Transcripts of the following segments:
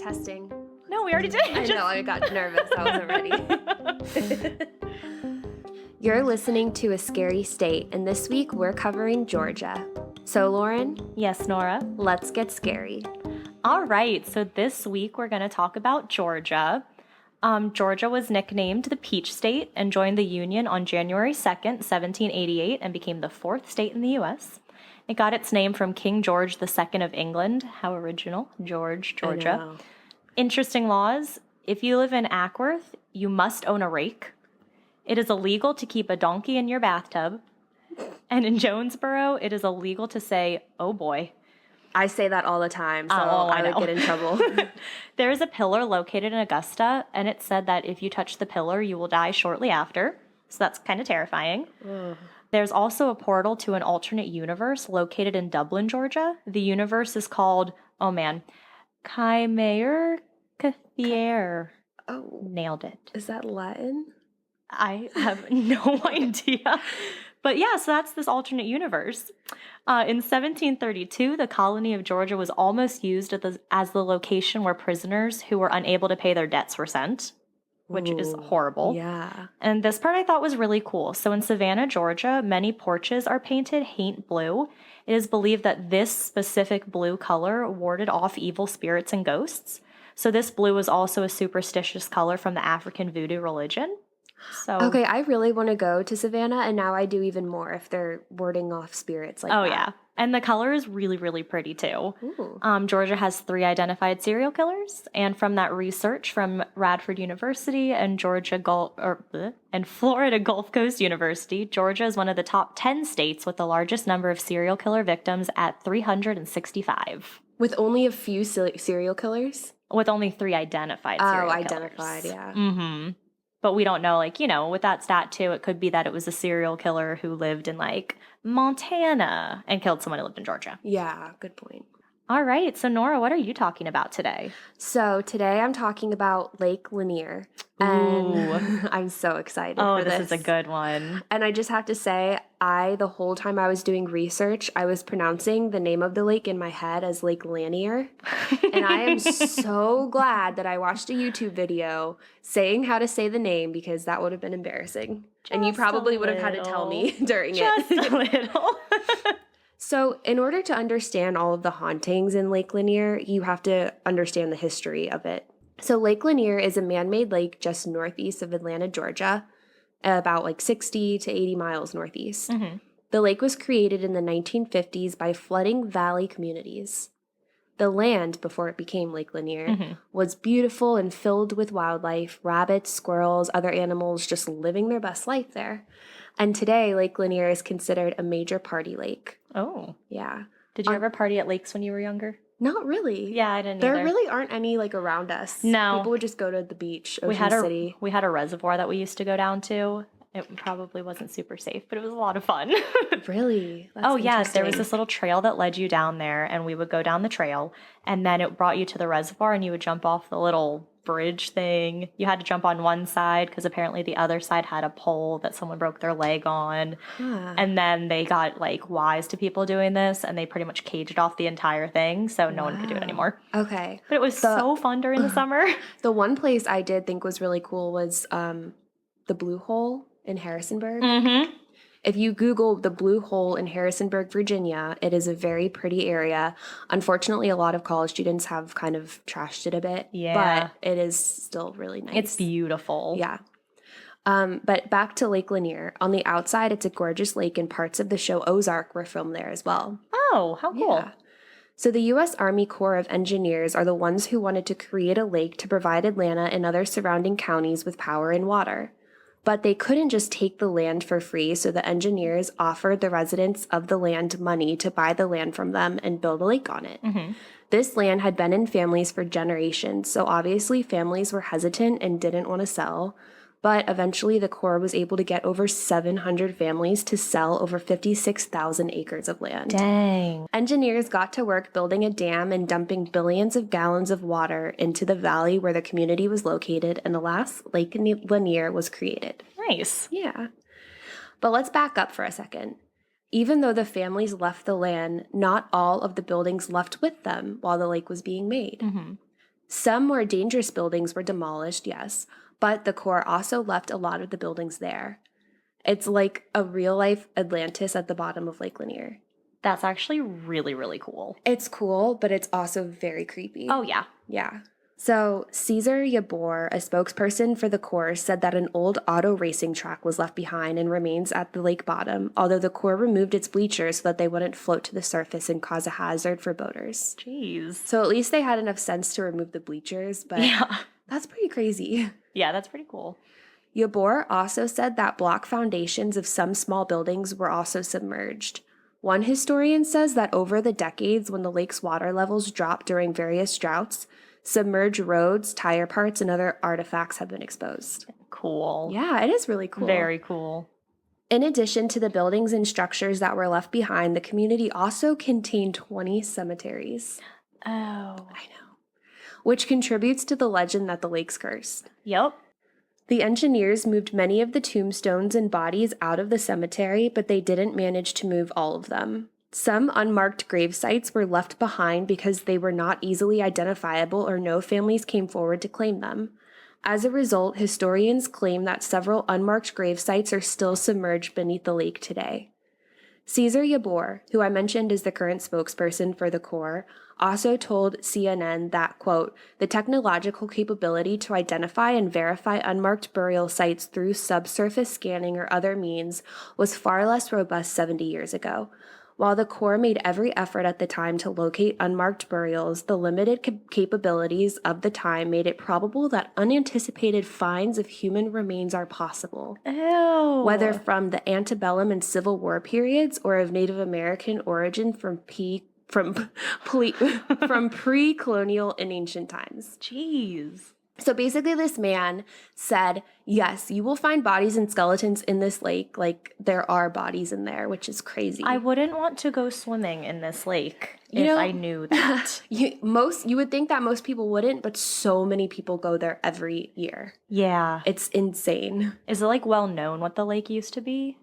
Testing. No, we already did. I know, I got nervous. I wasn't ready. You're listening to A Scary State, and this week we're covering Georgia. So, Lauren? Yes, Nora? Let's get scary. All right, so this week we're going to talk about Georgia. Georgia was nicknamed the Peach State and joined the Union on January 2nd, 1788, and became the fourth state in the U.S. It got its name from King George II of England. How original. George, Georgia. Interesting laws. If you live in Ackworth, you must own a rake. It is illegal to keep a donkey in your bathtub. And in Jonesboro, it is illegal to say, oh boy. I say that all the time, so I would get in trouble. There is a pillar located in Augusta, and it said that if you touch the pillar, you will die shortly after. So that's kind of terrifying. Ugh. There's also a portal to an alternate universe located in Dublin, Georgia. The universe is called, Chimere Cathier. Oh. Nailed it. Is that Latin? I have no idea. But yeah, so that's this alternate universe. In 1732, the colony of Georgia was almost used as the location where prisoners who were unable to pay their debts were sent, which is horrible. Yeah. And this part I thought was really cool. So in Savannah, Georgia, many porches are painted haint blue. It is believed that this specific blue color warded off evil spirits and ghosts. So this blue is also a superstitious color from the African voodoo religion. So Okay, I really want to go to Savannah, and now I do even more if they're warding off spirits like that. Oh, yeah. And the color is really, really pretty, too. Ooh. Georgia has 3 identified serial killers, and from that research from Radford University and Florida Gulf Coast University, Georgia is one of the top 10 states with the largest number of serial killer victims at 365. With only a few serial killers? With only 3 identified serial killers. Oh, identified, yeah. Mm-hmm. But we don't know, with that stat, too, it could be that it was a serial killer who lived in, Montana and killed someone who lived in Georgia. Yeah, good point. All right. So, Nora, what are you talking about today? So, today I'm talking about Lake Lanier. And I'm so excited for this. Oh, this is a good one. And I just have to say, the whole time I was doing research, I was pronouncing the name of the lake in my head as Lake Lanier. And I am so glad that I watched a YouTube video saying how to say the name, because that would have been embarrassing. And you probably would have had to tell me during Just a little. So in order to understand all of the hauntings in Lake Lanier, you have to understand the history of it. So Lake Lanier is a man-made lake just northeast of Atlanta, Georgia, about 60 to 80 miles northeast. Mm-hmm. The lake was created in the 1950s by flooding valley communities. The land, before it became Lake Lanier, was beautiful and filled with wildlife, rabbits, squirrels, other animals just living their best life there. And today, Lake Lanier is considered a major party lake. Oh. Yeah. Did you ever party at lakes when you were younger? Not really. Yeah, I didn't There either. really aren't any around us. No. People would just go to the beach, Ocean City. We had a reservoir that we used to go down to. It probably wasn't super safe, but it was a lot of fun. Really? That's yes. There was this little trail that led you down there, and we would go down the trail, and then it brought you to the reservoir, and you would jump off the little bridge thing. You had to jump on one side because apparently the other side had a pole that someone broke their leg on. Huh. And then they got wise to people doing this, and they pretty much caged off the entire thing, so no one could do it anymore. Okay. But it was so fun during the summer. The one place I did think was really cool was the Blue Hole in Harrisonburg. Mm-hmm. If you Google the Blue Hole in Harrisonburg, Virginia, it is a very pretty area. Unfortunately, a lot of college students have kind of trashed it a bit. Yeah. But it is still really nice. It's beautiful. Yeah. But back to Lake Lanier. On the outside, it's a gorgeous lake, and parts of the show Ozark were filmed there as well. Oh, how cool. Yeah. So the U.S. Army Corps of Engineers are the ones who wanted to create a lake to provide Atlanta and other surrounding counties with power and water. But they couldn't just take the land for free, so the engineers offered the residents of the land money to buy the land from them and build a lake on it. Mm-hmm. This land had been in families for generations, so obviously families were hesitant and didn't want to sell. But eventually the Corps was able to get over 700 families to sell over 56,000 acres of land. Dang. Engineers got to work building a dam and dumping billions of gallons of water into the valley where the community was located, and alas, Lake Lanier was created. Nice. Yeah. But let's back up for a second. Even though the families left the land, not all of the buildings left with them while the lake was being made. Mm-hmm. Some more dangerous buildings were demolished, yes, but the Corps also left a lot of the buildings there. It's like a real-life Atlantis at the bottom of Lake Lanier. That's actually really, really cool. It's cool, but it's also very creepy. Oh, yeah. Yeah. So Cesar Yabor, a spokesperson for the Corps, said that an old auto racing track was left behind and remains at the lake bottom, although the Corps removed its bleachers so that they wouldn't float to the surface and cause a hazard for boaters. Jeez. So at least they had enough sense to remove the bleachers, but that's pretty crazy. Yeah, that's pretty cool. Yabor also said that block foundations of some small buildings were also submerged. One historian says that over the decades when the lake's water levels dropped during various droughts, submerged roads, tire parts, and other artifacts have been exposed. Cool. Yeah, it is really cool. Very cool. In addition to the buildings and structures that were left behind, the community also contained 20 cemeteries. Oh. I know. Which contributes to the legend that the lake's cursed. Yep. The engineers moved many of the tombstones and bodies out of the cemetery, but they didn't manage to move all of them. Some unmarked grave sites were left behind because they were not easily identifiable or no families came forward to claim them. As a result, historians claim that several unmarked grave sites are still submerged beneath the lake today. Cesar Yabor, who I mentioned is the current spokesperson for the Corps, also told CNN that, quote, the technological capability to identify and verify unmarked burial sites through subsurface scanning or other means was far less robust 70 years ago. While the Corps made every effort at the time to locate unmarked burials, the limited capabilities of the time made it probable that unanticipated finds of human remains are possible. Ew. Whether from the antebellum and Civil War periods or of Native American origin from pre-colonial and ancient times. Jeez. So basically this man said, yes, you will find bodies and skeletons in this lake. Like, there are bodies in there, which is crazy. I wouldn't want to go swimming in this lake if I knew that. You would think that most people wouldn't, but so many people go there every year. Yeah. It's insane. Is it, like, well known what the lake used to be?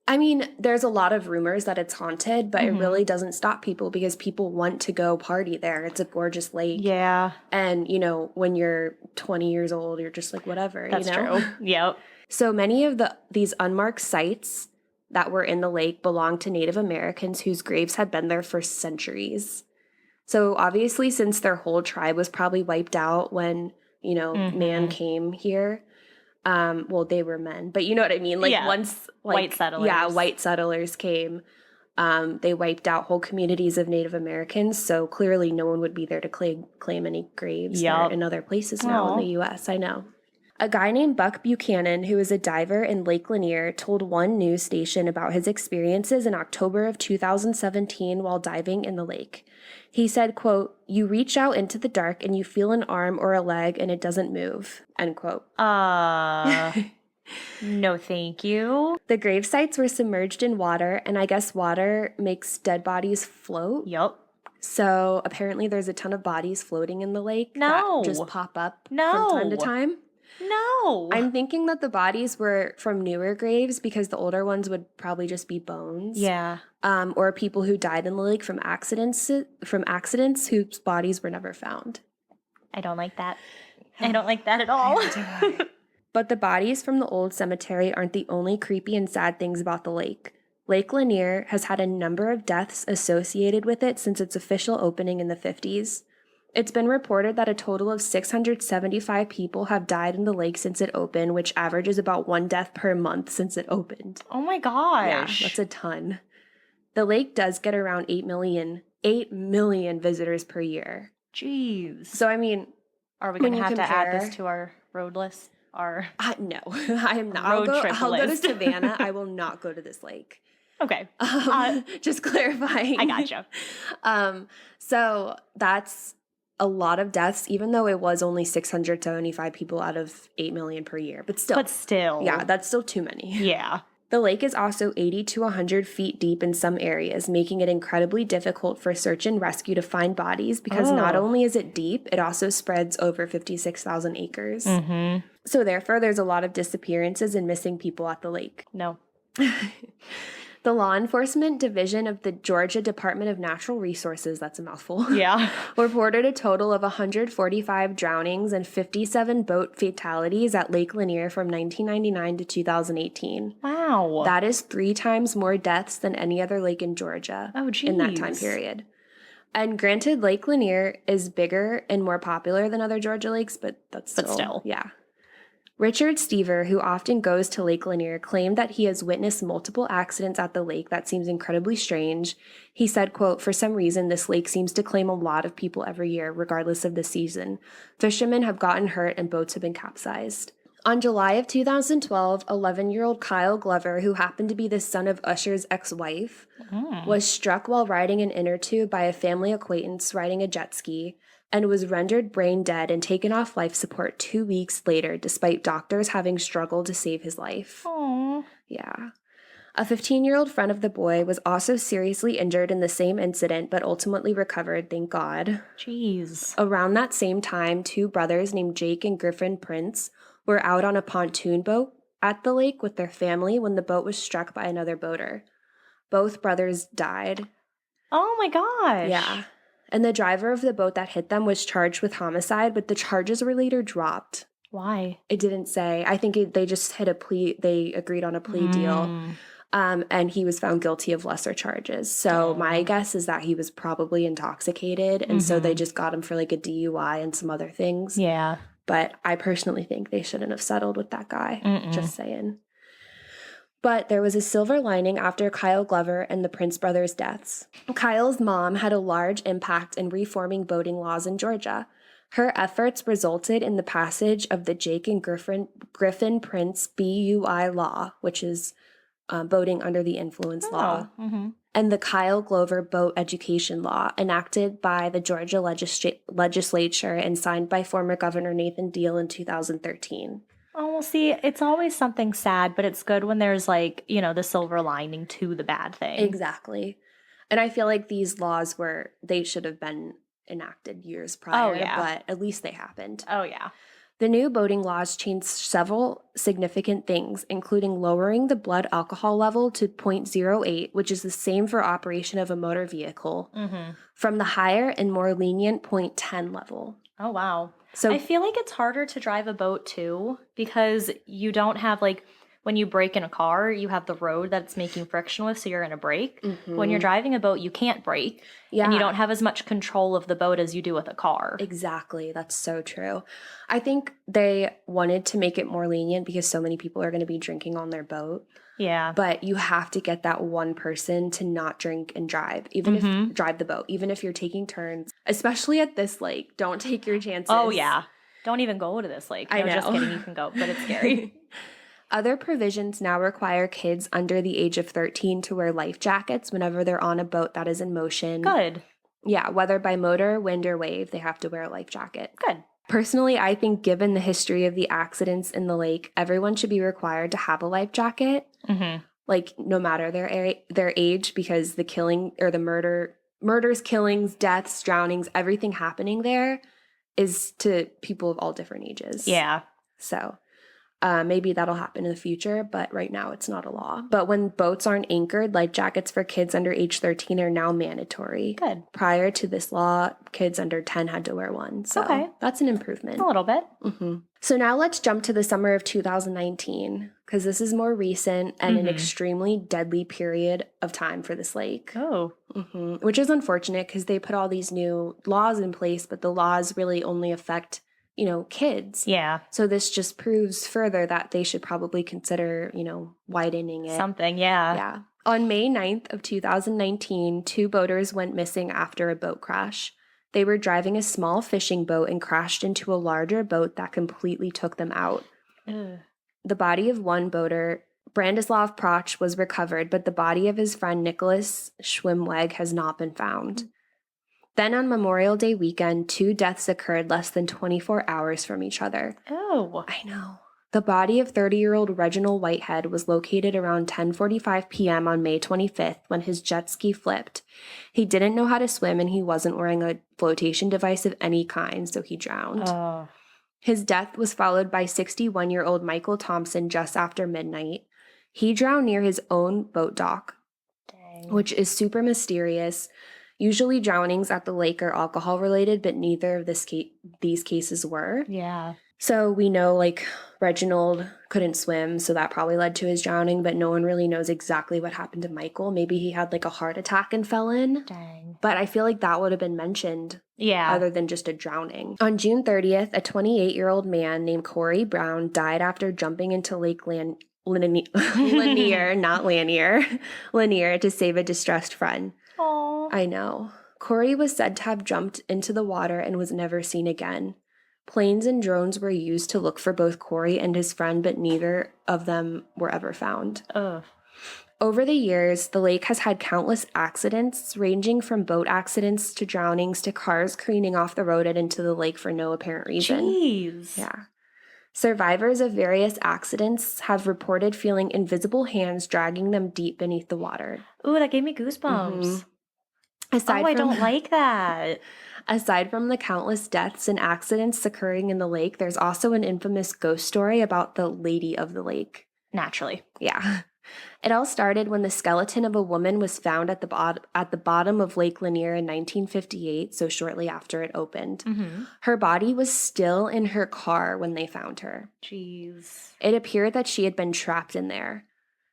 I mean, there's a lot of rumors that it's haunted, but it really doesn't stop people because people want to go party there. It's a gorgeous lake. Yeah. And, when you're 20 years old, you're just like, whatever. That's true. Yep. So many of these unmarked sites that were in the lake belonged to Native Americans whose graves had been there for centuries. So obviously, since their whole tribe was probably wiped out when, man came here, they were men, but you know what I mean? Like once white settlers. Yeah, white settlers came, they wiped out whole communities of Native Americans. So clearly no one would be there to claim any graves there in other places now in the U.S. I know. A guy named Buck Buchanan, who is a diver in Lake Lanier, told one news station about his experiences in October of 2017 while diving in the lake. He said, quote, you reach out into the dark and you feel an arm or a leg and it doesn't move, end quote. No, thank you. The grave sites were submerged in water, and I guess water makes dead bodies float. Yep. So apparently there's a ton of bodies floating in the lake that just pop up from time to time. No. I'm thinking that the bodies were from newer graves because the older ones would probably just be bones. Yeah. Or people who died in the lake from accidents whose bodies were never found. I don't like that. I don't like that at all. But the bodies from the old cemetery aren't the only creepy and sad things about the lake. Lake Lanier has had a number of deaths associated with it since its official opening in the 50s. It's been reported that a total of 675 people have died in the lake since it opened, which averages about one death per month since it opened. Oh my gosh. Yeah, that's a ton. The lake does get around 8 million visitors per year. Jeez. So, I mean, are we going to have to add this to our road list? No, I am not. I'll go to Savannah. I will not go to this lake. Okay. Just clarifying. I gotcha. So that's a lot of deaths, even though it was only 675 people out of 8 million per year. But still. Yeah, that's still too many. Yeah. The lake is also 80 to 100 feet deep in some areas, making it incredibly difficult for search and rescue to find bodies because not only is it deep, it also spreads over 56,000 acres. Mm-hmm. So therefore, there's a lot of disappearances and missing people at the lake. No. The Law Enforcement Division of the Georgia Department of Natural Resources, that's a mouthful, Yeah. reported a total of 145 drownings and 57 boat fatalities at Lake Lanier from 1999 to 2018. Wow. That is 3 times more deaths than any other lake in Georgia in that time geez. period. And granted, Lake Lanier is bigger and more popular than other Georgia lakes, but still. Yeah. Richard Stever, who often goes to Lake Lanier, claimed that he has witnessed multiple accidents at the lake that seems incredibly strange. He said, quote, "For some reason, this lake seems to claim a lot of people every year, regardless of the season. Fishermen have gotten hurt and boats have been capsized." On July of 2012, 11-year-old Kyle Glover, who happened to be the son of Usher's ex-wife, was struck while riding an inner tube by a family acquaintance riding a jet ski, and was rendered brain dead and taken off life support 2 weeks later, despite doctors having struggled to save his life. Aww. Yeah. A 15-year-old friend of the boy was also seriously injured in the same incident, but ultimately recovered, thank God. Jeez. Around that same time, 2 brothers named Jake and Griffin Prince were out on a pontoon boat at the lake with their family when the boat was struck by another boater. Both brothers died. Oh my gosh. Yeah. And the driver of the boat that hit them was charged with homicide, but the charges were later dropped. Why? It didn't say. I think they just hit a plea. They agreed on a plea deal. And he was found guilty of lesser charges. So my guess is that he was probably intoxicated. And so they just got him for like a DUI and some other things. Yeah. But I personally think they shouldn't have settled with that guy. Just saying. But there was a silver lining after Kyle Glover and the Prince brothers' deaths. Kyle's mom had a large impact in reforming boating laws in Georgia. Her efforts resulted in the passage of the Jake and Griffin Prince BUI law, which is boating under the influence law, and the Kyle Glover boat education law, enacted by the Georgia legislature and signed by former Governor Nathan Deal in 2013. Oh, well, see, it's always something sad, but it's good when there's like, the silver lining to the bad thing. Exactly. And I feel like these laws they should have been enacted years prior, but at least they happened. Oh, yeah. The new boating laws changed several significant things, including lowering the blood alcohol level to 0.08, which is the same for operation of a motor vehicle, from the higher and more lenient 0.10 level. Oh, wow. So I feel like it's harder to drive a boat, too, because you don't have, when you brake in a car, you have the road that it's making friction with, so you're going to brake. When you're driving a boat, you can't brake, and you don't have as much control of the boat as you do with a car. Exactly. That's so true. I think they wanted to make it more lenient because so many people are going to be drinking on their boat. Yeah. But you have to get that one person to not drink and drive, even if drive the boat, even if you're taking turns, especially at this lake. Don't take your chances. Oh, yeah. Don't even go to this lake. No, I know. Just kidding. You can go, but it's scary. Other provisions now require kids under the age of 13 to wear life jackets whenever they're on a boat that is in motion. Good. Yeah, whether by motor, wind, or wave, they have to wear a life jacket. Good. Personally, I think given the history of the accidents in the lake, everyone should be required to have a life jacket, no matter their age, because the killing or the murders, killings, deaths, drownings, everything happening there is to people of all different ages. Yeah. So maybe that'll happen in the future, but right now it's not a law. But when boats aren't anchored, life jackets for kids under age 13 are now mandatory. Good. Prior to this law, kids under 10 had to wear one. So that's an improvement. A little bit. So now let's jump to the summer of 2019, because this is more recent and an extremely deadly period of time for this lake. Oh. Which is unfortunate because they put all these new laws in place, but the laws really only affect kids. Yeah. So this just proves further that they should probably consider, widening it. Something, yeah. Yeah. On May 9th of 2019, 2 boaters went missing after a boat crash. They were driving a small fishing boat and crashed into a larger boat that completely took them out. Ugh. The body of one boater, Brandislav Proch, was recovered, but the body of his friend Nicholas Schwimweg has not been found. Then on Memorial Day weekend, 2 deaths occurred less than 24 hours from each other. Oh. I know. The body of 30-year-old Reginald Whitehead was located around 10:45 p.m. on May 25th when his jet ski flipped. He didn't know how to swim and he wasn't wearing a flotation device of any kind, so he drowned. Oh. His death was followed by 61-year-old Michael Thompson just after midnight. He drowned near his own boat dock. which is super mysterious. Usually drownings at the lake are alcohol related, but neither of these cases were. Yeah. So we know like Reginald couldn't swim, so that probably led to his drowning, but no one really knows exactly what happened to Michael. Maybe he had like a heart attack and fell in. Dang. But I feel like that would have been mentioned other than just a drowning. On June 30th, a 28-year-old man named Corey Brown died after jumping into Lake Lanier, not Lanier, Lanier to save a distressed friend. Aww. I know. Corey was said to have jumped into the water and was never seen again. Planes and drones were used to look for both Corey and his friend, but neither of them were ever found. Ugh. Over the years, the lake has had countless accidents, ranging from boat accidents to drownings to cars careening off the road and into the lake for no apparent reason. Jeez. Yeah. Survivors of various accidents have reported feeling invisible hands dragging them deep beneath the water. Ooh, that gave me goosebumps. Mm-hmm. I don't like that. Aside from the countless deaths and accidents occurring in the lake, there's also an infamous ghost story about the Lady of the Lake. Naturally. Yeah. It all started when the skeleton of a woman was found at the bottom of Lake Lanier in 1958, so shortly after it opened. Mm-hmm. Her body was still in her car when they found her. Jeez. It appeared that she had been trapped in there.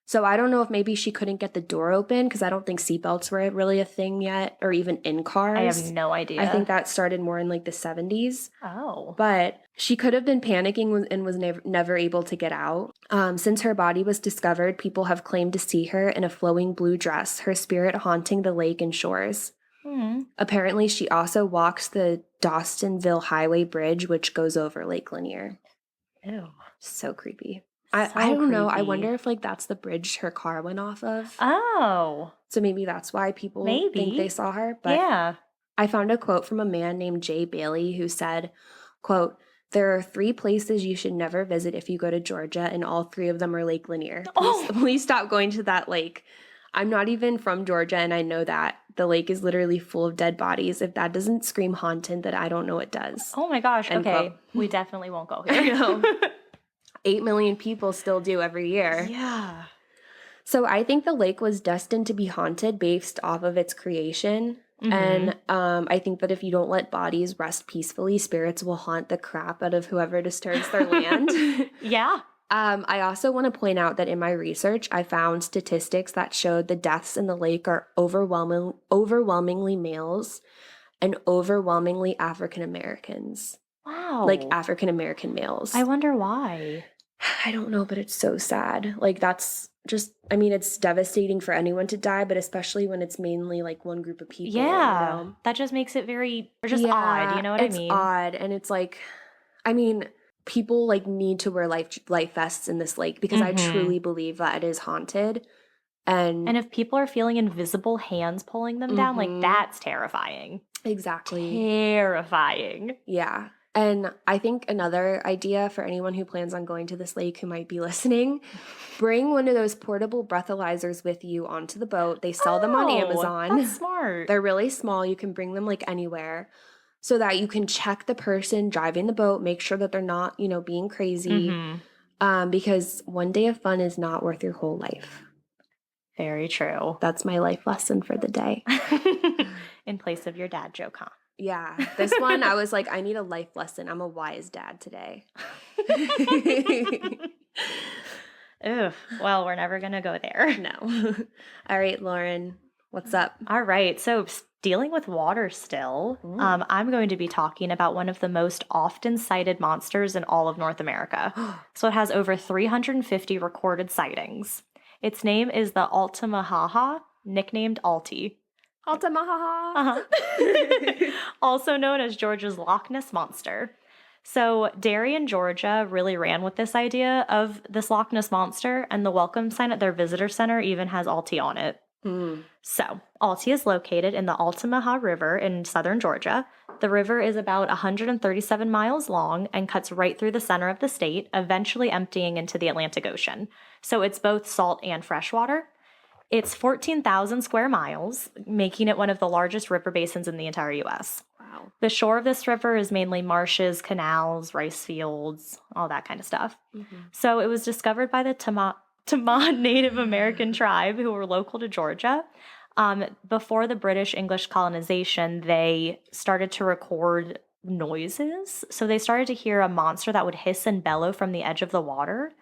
So I don't know if maybe she couldn't get the door open because I don't think seatbelts were really a thing yet, or even in cars. I have no idea. I think that started more in like the 70s. Oh. But she could have been panicking and was never able to get out. Since her body was discovered, people have claimed to see her in a flowing blue dress, her spirit haunting the lake and shores. Mm-hmm. Apparently, she also walks the Dawsonville Highway Bridge, which goes over Lake Lanier. Ew. So creepy. I don't know. I wonder if like that's the bridge her car went off of. Oh. So maybe that's why people think they saw her. But yeah. I found a quote from a man named Jay Bailey who said, quote, "There are 3 places you should never visit if you go to Georgia, and all 3 of them are Lake Lanier. Please stop going to that lake. I'm not even from Georgia, and I know that. The lake is literally full of dead bodies. If that doesn't scream haunted, then I don't know what does." Oh my gosh. End okay. quote. We definitely won't go here. I know. 8 million people still do every year. Yeah. So I think the lake was destined to be haunted based off of its creation. Mm-hmm. And I think that if you don't let bodies rest peacefully, spirits will haunt the crap out of whoever disturbs their land. Yeah. I also want to point out that in my research, I found statistics that showed the deaths in the lake are overwhelmingly males and overwhelmingly African Americans. Wow. Like African American males. I wonder why. I don't know, but it's so sad. Like that's just, I mean, it's devastating for anyone to die, but especially when it's mainly like one group of people. Yeah. You know? That just makes it odd. You know what I mean? It's odd. And it's like, I mean, people like need to wear life vests in this lake because I truly believe that it is haunted. And if people are feeling invisible hands pulling them down, like that's terrifying. Exactly. Terrifying. Yeah. And I think another idea for anyone who plans on going to this lake who might be listening, bring one of those portable breathalyzers with you onto the boat. They sell them on Amazon. That's smart. They're really small. You can bring them like anywhere so that you can check the person driving the boat, make sure that they're not, being crazy. Because one day of fun is not worth your whole life. Very true. That's my life lesson for the day. In place of your dad joke, huh? Yeah. This one, I was like, I need a life lesson. I'm a wise dad today. Ugh. Well, we're never going to go there. No. All right, Lauren, what's up? All right. So dealing with water still, I'm going to be talking about one of the most often cited monsters in all of North America. So it has over 350 recorded sightings. Its name is the Altamaha-Ha, nicknamed Alti. Altamaha-Ha. Also known as Georgia's Loch Ness Monster. So Darien, Georgia really ran with this idea of this Loch Ness Monster, and the welcome sign at their visitor center even has Alti on it. So Alti is located in the Altamaha River in southern Georgia. The river is about 137 miles long and cuts right through the center of the state, eventually emptying into the Atlantic Ocean. So it's both salt and freshwater. It's 14,000 square miles, making it one of the largest river basins in the entire U.S. Wow. The shore of this river is mainly marshes, canals, rice fields, all that kind of stuff. So it was discovered by the Altamaha Native American tribe who were local to Georgia. Before the British English colonization, they started to record noises. So they started to hear a monster that would hiss and bellow from the edge of the water.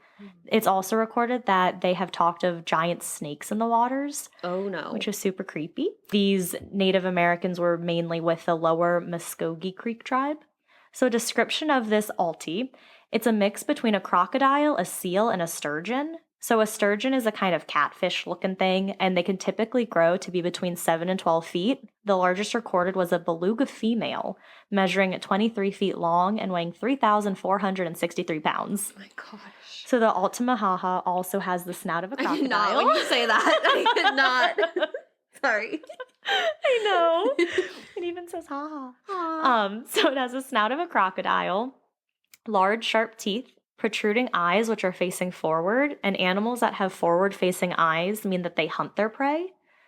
It's also recorded that they have talked of giant snakes in the waters. Oh, no. Which is super creepy. These Native Americans were mainly with the lower Muskogee Creek tribe. So a description of this Alti, it's a mix between a crocodile, a seal, and a sturgeon. So a sturgeon is a kind of catfish-looking thing, and they can typically grow to be between 7 and 12 feet. The largest recorded was a beluga female, measuring at 23 feet long and weighing 3,463 pounds. Oh my gosh. So the Altamaha-Ha also has the snout of a crocodile. I did not when you say that. I did not. Sorry. I know. It even says ha-ha. So it has a snout of a crocodile, large sharp teeth, protruding eyes which are facing forward, and animals that have forward-facing eyes mean that they hunt their prey,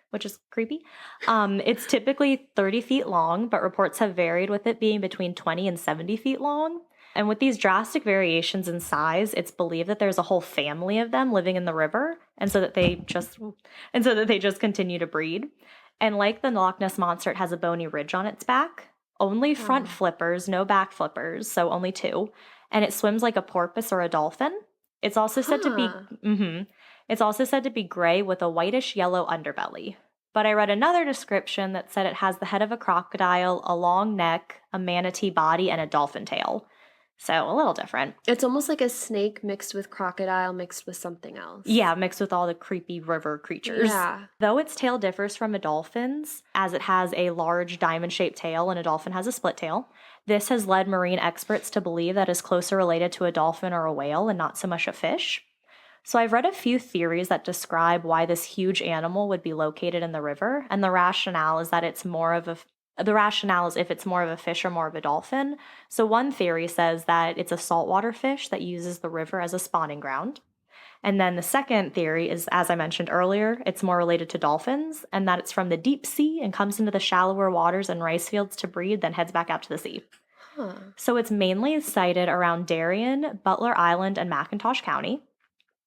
which is creepy. It's typically 30 feet long, but reports have varied with it being between 20 and 70 feet long. And with these drastic variations in size, it's believed that there's a whole family of them living in the river, and so that they just continue to breed. And like the Loch Ness Monster, it has a bony ridge on its back. Only front flippers, no back flippers, so only 2. And it swims like a porpoise or a dolphin. It's also said to be It's also said to be gray with a whitish yellow underbelly. But I read another description that said it has the head of a crocodile, a long neck, a manatee body, and a dolphin tail. So a little different. It's almost like a snake mixed with crocodile mixed with something else. Yeah, mixed with all the creepy river creatures. Yeah. Though its tail differs from a dolphin's, as it has a large diamond-shaped tail and a dolphin has a split tail, this has led marine experts to believe that it's closer related to a dolphin or a whale and not so much a fish. So I've read a few theories that describe why this huge animal would be located in the river, and the rationale is if it's more of a fish or more of a dolphin. So one theory says that it's a saltwater fish that uses the river as a spawning ground. And then the second theory is, as I mentioned earlier, it's more related to dolphins, and that it's from the deep sea and comes into the shallower waters and rice fields to breed, then heads back out to the sea. Huh. So it's mainly sighted around Darien, Butler Island, and McIntosh County.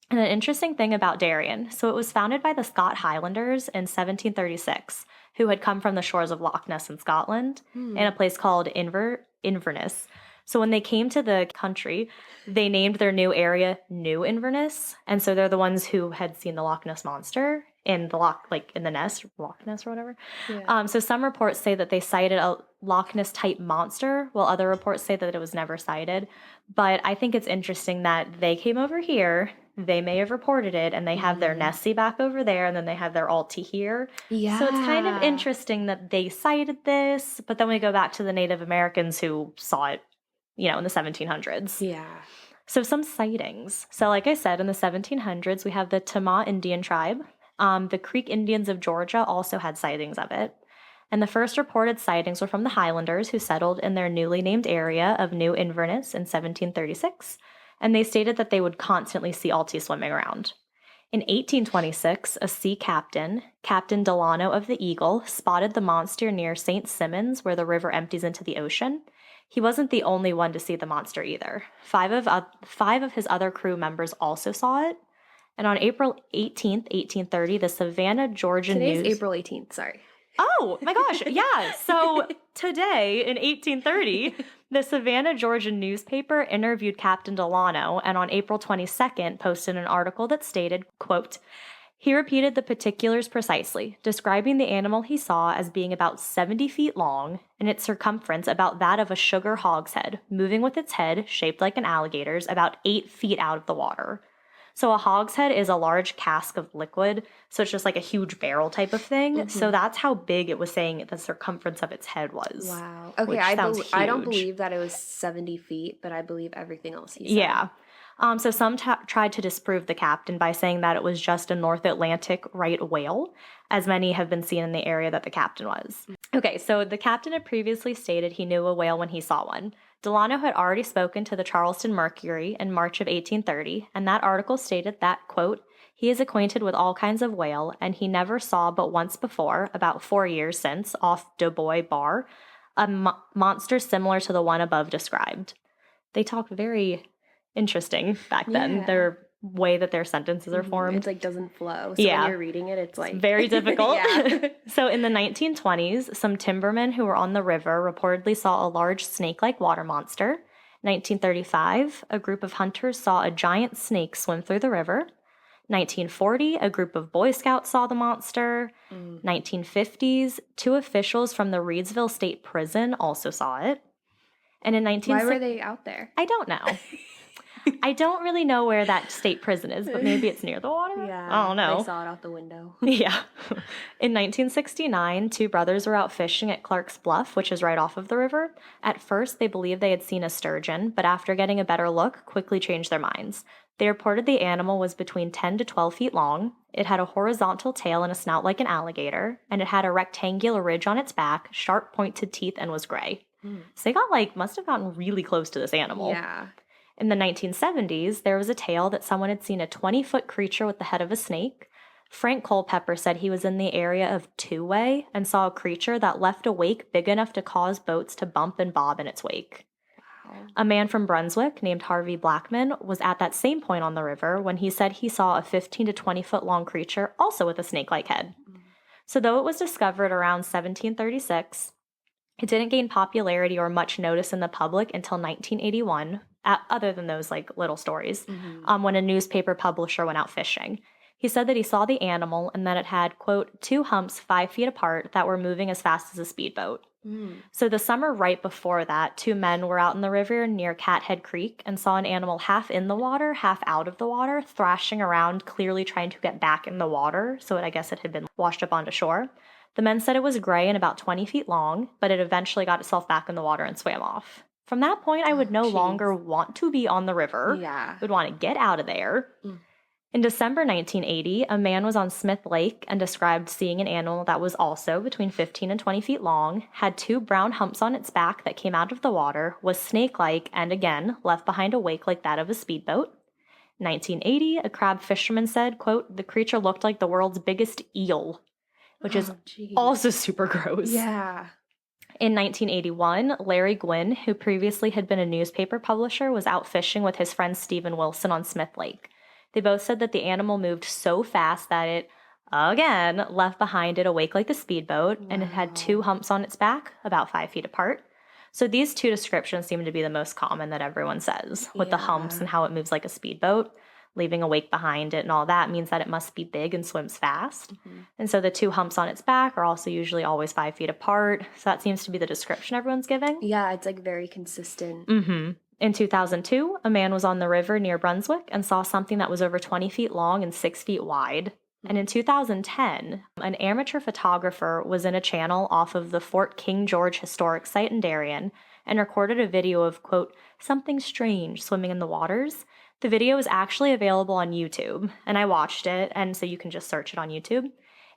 And an interesting thing about Darien, so it was founded by the Scott Highlanders in 1736, who had come from the shores of Loch Ness in Scotland, in a place called Inverness. So when they came to the country, they named their new area New Inverness, and so they're the ones who had seen the Loch Ness Monster in the Loch Ness or whatever. Yeah. So some reports say that they sighted a Loch Ness type monster, while other reports say that it was never sighted. But I think it's interesting that they came over here, they may have reported it, and they have their Nessie back over there, and then they have their Alti here. Yeah. So it's kind of interesting that they sighted this, but then we go back to the Native Americans who saw it, in the 1700s. Yeah. So some sightings. So like I said, in the 1700s, we have the Tama Indian tribe. The Creek Indians of Georgia also had sightings of it. And the first reported sightings were from the Highlanders, who settled in their newly named area of New Inverness in 1736. And they stated that they would constantly see Alti swimming around. In 1826, a sea captain, Captain Delano of the Eagle, spotted the monster near St. Simons, where the river empties into the ocean. He wasn't the only one to see the monster either. Five of his other crew members also saw it. And on April 18th, 1830, the Savannah, Georgia News... Today's April 18th, sorry. Oh, my gosh, yeah. So today, in 1830, the Savannah, Georgia newspaper interviewed Captain Delano, and on April 22nd, posted an article that stated, quote, he repeated the particulars precisely, describing the animal he saw as being about 70 feet long and its circumference about that of a sugar hogshead, moving with its head, shaped like an alligator's, about 8 feet out of the water. So a hogshead is a large cask of liquid, so it's just like a huge barrel type of thing. Mm-hmm. So that's how big it was saying the circumference of its head was. Wow. Okay, I don't believe that it was 70 feet, but I believe everything else he said. Yeah. So some tried to disprove the captain by saying that it was just a North Atlantic right whale, as many have been seen in the area that the captain was. Okay, so the captain had previously stated he knew a whale when he saw one. Delano had already spoken to the Charleston Mercury in March of 1830, and that article stated that, quote, he is acquainted with all kinds of whale, and he never saw but once before, about 4 years since, off Doughboy Bar, a monster similar to the one above described. They talk very interesting back then. Yeah. way that their sentences are formed. It like doesn't flow. So Yeah. when you're reading it, it's like very difficult. Yeah. So in the 1920s, some timbermen who were on the river reportedly saw a large snake-like water monster. 1935, a group of hunters saw a giant snake swim through the river. 1940, a group of Boy Scouts saw the monster. 1950s, two officials from the Reedsville State Prison also saw it. And in Why were they out there? I don't know. I don't really know where that state prison is, but maybe it's near the water? Yeah. I don't know. They saw it out the window. Yeah. In 1969, two brothers were out fishing at Clark's Bluff, which is right off of the river. At first, they believed they had seen a sturgeon, but after getting a better look, quickly changed their minds. They reported the animal was between 10 to 12 feet long. It had a horizontal tail and a snout like an alligator, and it had a rectangular ridge on its back, sharp pointed teeth, and was gray. So they must have gotten really close to this animal. Yeah. In the 1970s, there was a tale that someone had seen a 20-foot creature with the head of a snake. Frank Culpepper said he was in the area of Two-Way and saw a creature that left a wake big enough to cause boats to bump and bob in its wake. Wow. A man from Brunswick named Harvey Blackman was at that same point on the river when he said he saw a 15 to 20-foot long creature also with a snake-like head. So though it was discovered around 1736, it didn't gain popularity or much notice in the public until 1981, other than those little stories, when a newspaper publisher went out fishing. He said that he saw the animal and that it had, quote, two humps 5 feet apart that were moving as fast as a speedboat. So the summer right before that, two men were out in the river near Cathead Creek and saw an animal half in the water, half out of the water, thrashing around, clearly trying to get back in the water. So I guess it had been washed up onto shore. The men said it was gray and about 20 feet long, but it eventually got itself back in the water and swam off. From that point, I would no longer want to be on the river. Yeah. I would want to get out of there. In December 1980, a man was on Smith Lake and described seeing an animal that was also between 15 and 20 feet long, had two brown humps on its back that came out of the water, was snake-like, and again, left behind a wake like that of a speedboat. 1980, a crab fisherman said, quote, the creature looked like the world's biggest eel, which is also super gross. Yeah. In 1981, Larry Gwynn, who previously had been a newspaper publisher, was out fishing with his friend Stephen Wilson on Smith Lake. They both said that the animal moved so fast that it, again, left behind it a wake like a speedboat, and it had two humps on its back, about 5 feet apart. So these two descriptions seem to be the most common that everyone says, with the humps and how it moves like a speedboat. Leaving a wake behind it and all that means that it must be big and swims fast. And so the two humps on its back are also usually always 5 feet apart. So that seems to be the description everyone's giving. Yeah, it's very consistent. In 2002, a man was on the river near Brunswick and saw something that was over 20 feet long and 6 feet wide. And in 2010, an amateur photographer was in a channel off of the Fort King George Historic Site in Darien and recorded a video of, quote, something strange swimming in the waters. The video is actually available on YouTube, and I watched it, and so you can just search it on YouTube.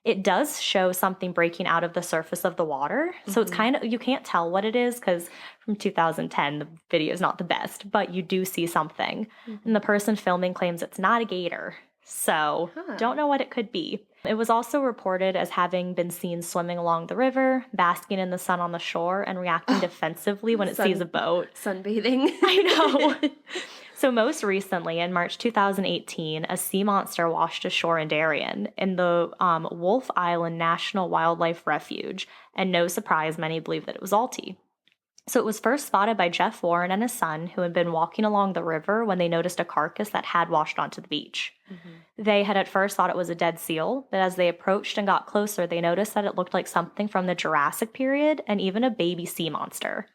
It does show something breaking out of the surface of the water, so it's you can't tell what it is, because from 2010, the video is not the best, but you do see something. And the person filming claims it's not a gator, so don't know what it could be. It was also reported as having been seen swimming along the river, basking in the sun on the shore, and reacting defensively when it sees a boat. Sunbathing. I know. So most recently, in March 2018, a sea monster washed ashore in Darien in the Wolf Island National Wildlife Refuge, and no surprise, many believe that it was Alti. So it was first spotted by Jeff Warren and his son, who had been walking along the river when they noticed a carcass that had washed onto the beach. They had at first thought it was a dead seal, but as they approached and got closer, they noticed that it looked like something from the Jurassic period and even a baby sea monster.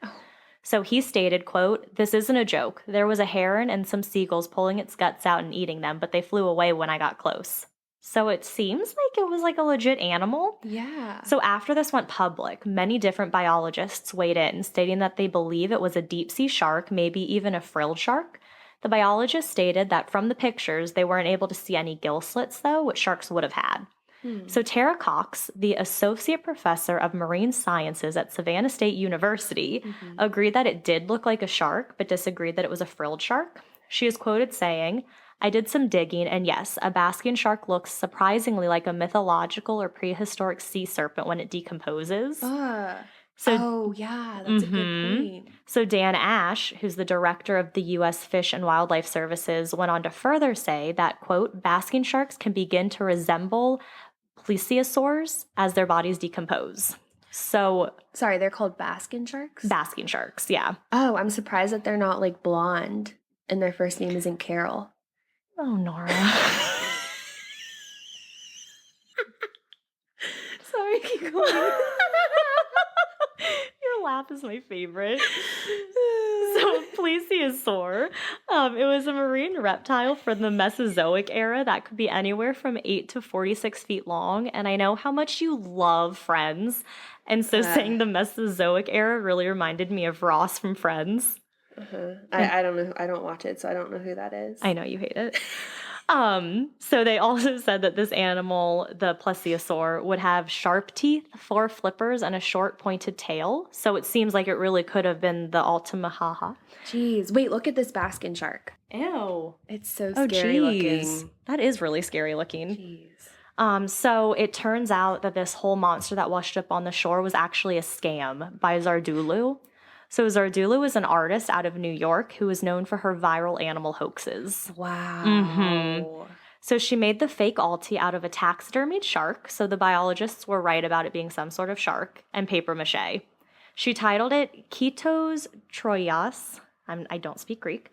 So he stated, quote, this isn't a joke. There was a heron and some seagulls pulling its guts out and eating them, but they flew away when I got close. So it seems like it was a legit animal. Yeah. So after this went public, many different biologists weighed in, stating that they believe it was a deep-sea shark, maybe even a frilled shark. The biologists stated that from the pictures, they weren't able to see any gill slits, though, which sharks would have had. So Tara Cox, the associate professor of marine sciences at Savannah State University, agreed that it did look like a shark, but disagreed that it was a frilled shark. She is quoted saying, I did some digging, and yes, a basking shark looks surprisingly like a mythological or prehistoric sea serpent when it decomposes. So, yeah, that's a good point. So Dan Ash, who's the director of the U.S. Fish and Wildlife Services, went on to further say that, quote, basking sharks can begin to resemble plesiosaurs as their bodies decompose. So... Sorry, they're called basking sharks? Basking sharks, yeah. Oh, I'm surprised that they're not, like, blonde and their first name isn't Carol. Oh, Nora. Sorry, keep going. Your laugh is my favorite. So, plesiosaur, it was a marine reptile from the Mesozoic era that could be anywhere from 8 to 46 feet long. And I know how much you love Friends. And so saying the Mesozoic era really reminded me of Ross from Friends. I don't know. I don't watch it, so I don't know who that is. I know you hate it. So they also said that this animal, the plesiosaur, would have sharp teeth, 4 flippers, and a short pointed tail. So it seems like it really could have been the Altamaha-Ha. Jeez. Wait, look at this basking shark. Ew. It's so scary looking. That is really scary looking. Jeez. So it turns out that this whole monster that washed up on the shore was actually a scam by Zardulu. So Zardulu is an artist out of New York who is known for her viral animal hoaxes. Wow. So she made the fake Alti out of a taxidermied shark, so the biologists were right about it being some sort of shark, and paper mache. She titled it Ketos Troias. I don't speak Greek,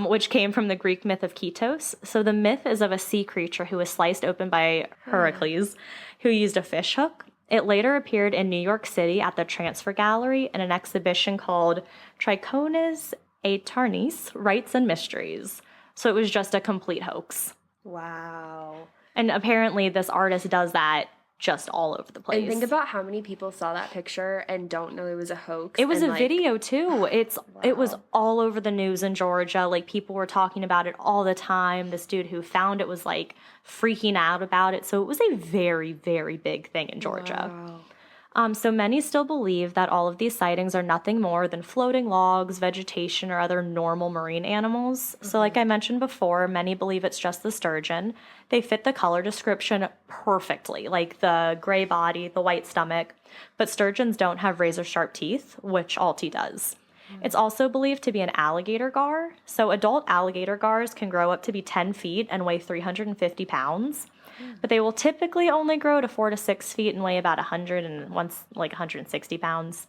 which came from the Greek myth of Ketos. So the myth is of a sea creature who was sliced open by Heracles, who used a fish hook. It later appeared in New York City at the Transfer Gallery in an exhibition called Trichones Aeternis, Rites and Mysteries. So it was just a complete hoax. Wow. And apparently this artist does that just all over the place. And think about how many people saw that picture and don't know it was a hoax. It was a video too. It was all over the news in Georgia. Like, people were talking about it all the time. This dude who found it was like freaking out about it. So it was a very, very big thing in Georgia. Wow. So many still believe that all of these sightings are nothing more than floating logs, vegetation, or other normal marine animals. So like I mentioned before, many believe it's just the sturgeon. They fit the color description perfectly, like the gray body, the white stomach. But sturgeons don't have razor-sharp teeth, which Alti does. It's also believed to be an alligator gar. So adult alligator gars can grow up to be 10 feet and weigh 350 pounds. But they will typically only grow to 4 to 6 feet and weigh about 160 pounds.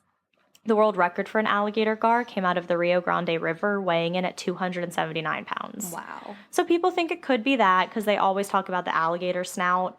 The world record for an alligator gar came out of the Rio Grande River, weighing in at 279 pounds. Wow. So people think it could be that because they always talk about the alligator snout.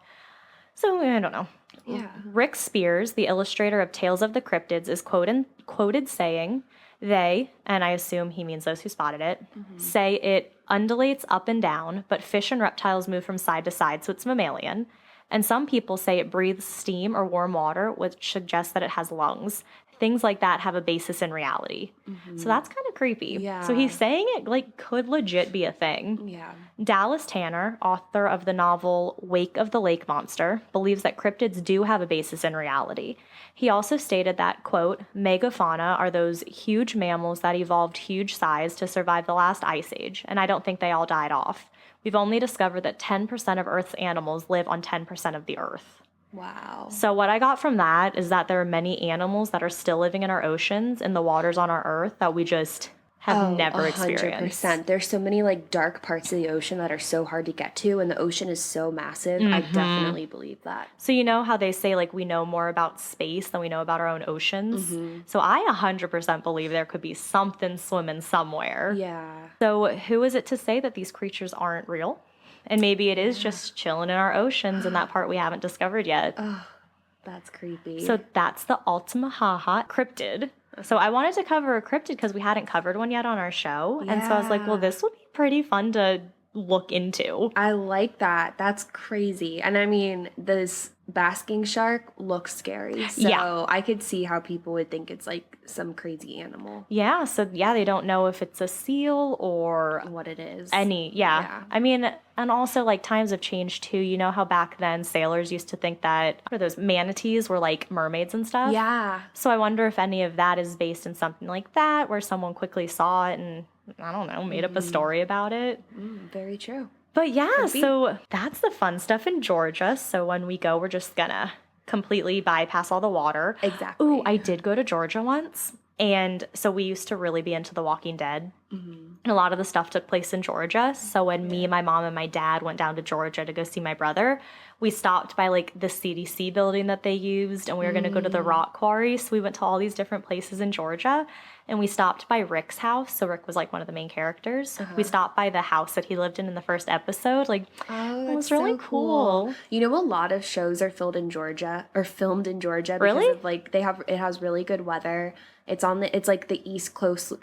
So I don't know. Yeah. Rick Spears, the illustrator of Tales of the Cryptids, is quoted saying, "They," and I assume he means those who spotted it, say it undulates up and down, but fish and reptiles move from side to side, so it's mammalian. And some people say it breathes steam or warm water, which suggests that it has lungs. Things like that have a basis in reality. So that's kind of creepy. Yeah. So he's saying it like could legit be a thing. Yeah. Dallas Tanner, author of the novel Wake of the Lake Monster, believes that cryptids do have a basis in reality. He also stated that, quote, megafauna are those huge mammals that evolved huge size to survive the last ice age, and I don't think they all died off. We've only discovered that 10% of Earth's animals live on 10% of the Earth. Wow. So what I got from that is that there are many animals that are still living in our oceans, in the waters on our Earth, that we just have never experienced. 100%. There's so many like dark parts of the ocean that are so hard to get to, and the ocean is so massive. I definitely believe that. So you know how they say like we know more about space than we know about our own oceans? So I 100% believe there could be something swimming somewhere. Yeah. So who is it to say that these creatures aren't real? And maybe it is just chilling in our oceans in that part we haven't discovered yet. Oh, that's creepy. So that's the Altamaha-Ha cryptid. So I wanted to cover a cryptid because we hadn't covered one yet on our show. And so I was like, well, this would be pretty fun to look into. I like that. That's crazy. And I mean, this basking shark looks scary. So I could see how people would think it's like some crazy animal. Yeah. So they don't know if it's a seal or what it is. Yeah. I mean, and also like times have changed too. You know how back then sailors used to think that those manatees were like mermaids and stuff? Yeah. So I wonder if any of that is based in something like that, where someone quickly saw it and, I don't know, made up a story about it. Very true. But yeah, so that's the fun stuff in Georgia. So when we go, we're just gonna completely bypass all the water. Exactly. Ooh, I did go to Georgia once. And so we used to really be into The Walking Dead. And a lot of the stuff took place in Georgia. So when me and my mom and my dad went down to Georgia to go see my brother, we stopped by like the CDC building that they used, and we were going to go to the rock quarry. So we went to all these different places in Georgia, and we stopped by Rick's house. So Rick was like one of the main characters. We stopped by the house that he lived in the first episode. Like, it was really cool. You know, a lot of shows are filmed in Georgia because Really? of, like, it has really good weather. It's like the East Coast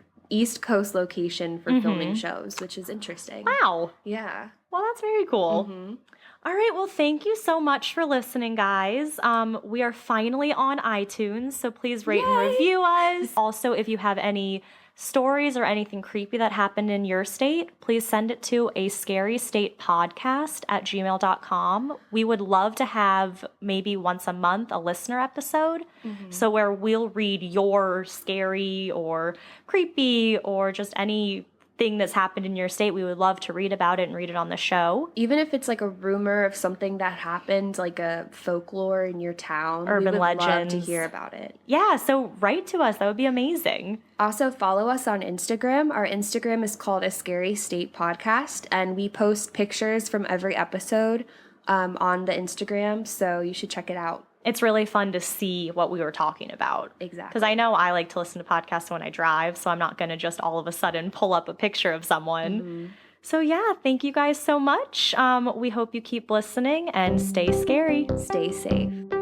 location for filming shows, which is interesting. Wow. Yeah. Well, that's very cool. All right. Well, thank you so much for listening, guys. We are finally on iTunes, so please rate and review us. Also, if you have any stories or anything creepy that happened in your state, please send it to ascarystatepodcast@gmail.com. We would love to have maybe once a month a listener episode, so where we'll read your scary or creepy or just anything that's happened in your state. We would love to read about it and read it on the show. Even if it's like a rumor of something that happened, like a folklore in your town, Urban we would love legends. to hear about it. Yeah, so write to us. That would be amazing. Also, follow us on Instagram. Our Instagram is called A Scary State Podcast, and we post pictures from every episode on the Instagram, so you should check it out. It's really fun to see what we were talking about. Exactly. Because I know I like to listen to podcasts when I drive, so I'm not going to just all of a sudden pull up a picture of someone. So yeah, thank you guys so much. We hope you keep listening and stay scary. Stay safe.